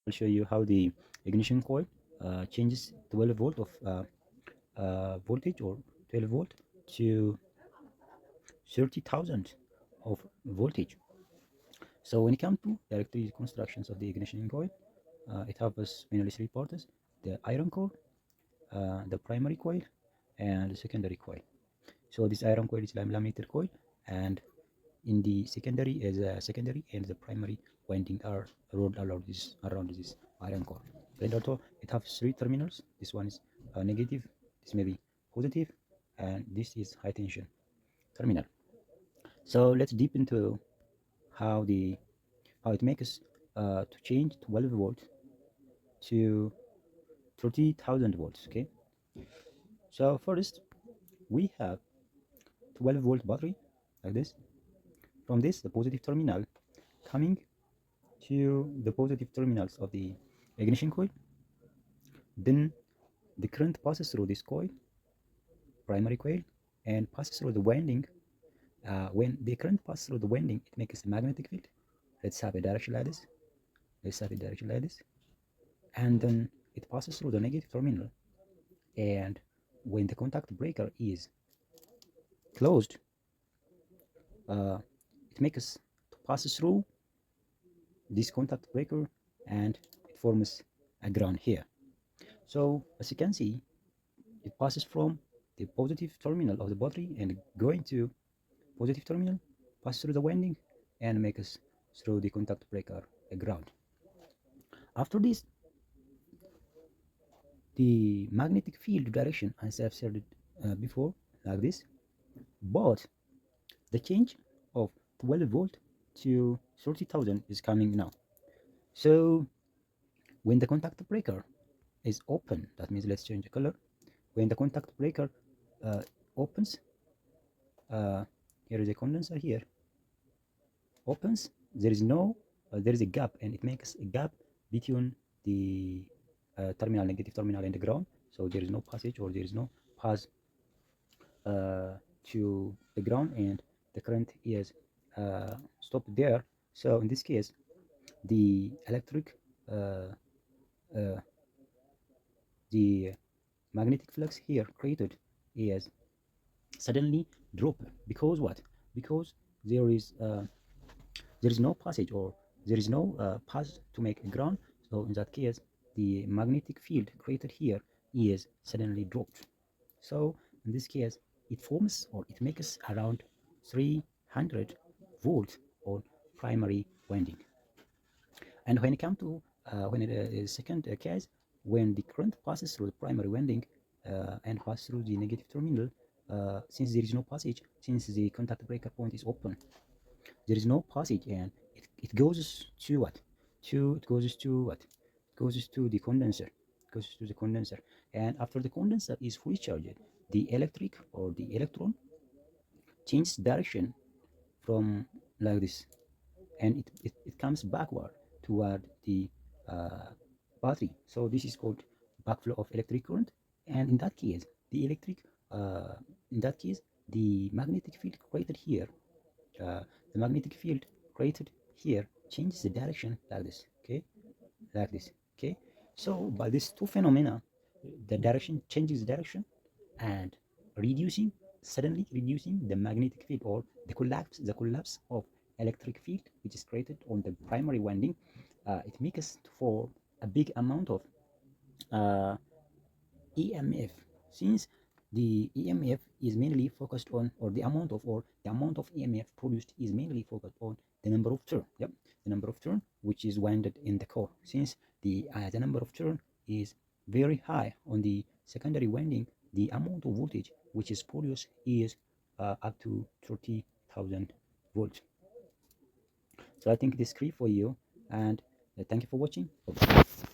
I'll show you how the ignition coil changes 12 volt of voltage, or 12 volt to 30,000 of voltage. So when it comes to the electric constructions of the ignition coil, it has mainly three parts: the iron core, the primary coil, and the secondary coil. So this iron coil is laminated coil, and in the secondary is a secondary, and the primary winding are rolled around this iron core. And also it has three terminals. This one is negative, this may be positive, and this is high tension terminal. So let's deep into how it makes to change 12 volt to 30,000 volts. Okay, so first we have 12 volt battery like this. From this, the positive terminal coming to the positive terminals of the ignition coil. Then the current passes through this coil, primary coil, and passes through the winding. When the current passes through the winding, it makes a magnetic field. Let's have a direction like this. And then it passes through the negative terminal. And when the contact breaker is closed, it makes to pass through this contact breaker, and it forms a ground here. So as you can see, it passes from the positive terminal of the battery and going to positive terminal, pass through the winding, and makes through the contact breaker a ground. After this, the magnetic field direction, as I've said before, like this, but the change of 12 volt to 30,000 is coming now. So when the contact breaker is open, that means let's change the color. When the contact breaker opens, here is a condenser here, opens, there is a gap, and it makes a gap between the terminal, negative terminal, and the ground. So there is no passage, or there is no pass to the ground, and the current is stopped there. So in this case, the electric the magnetic flux here created is suddenly drop. Because what? Because there is no passage, or there is no path to make a ground. So in that case, the magnetic field created here is suddenly dropped. So in this case, it forms, or it makes around 300 volts on primary winding. And when it comes to when it is second case, when the current passes through the primary winding and passes through the negative terminal, since there is no passage, since the contact breaker point is open, there is no passage, and it goes to what? It goes to the condenser. And after the condenser is fully charged, the electric, or the electron, changes direction from like this, and it comes backward toward the battery. So this is called backflow of electric current. And in that case, the magnetic field created here, changes the direction like this. Okay. So by these two phenomena, the direction changes direction, and suddenly reducing the magnetic field, or the collapse of electric field, which is created on the primary winding. It makes for a big amount of EMF, since the EMF is mainly focused on, or the amount of EMF produced is mainly focused on the number of turn. The number of turn which is winded in the core. Since the number of turn is very high on the secondary winding, the amount of voltage which is produced is up to 30,000 volts. So I think this is clear for you, and thank you for watching. Bye-bye.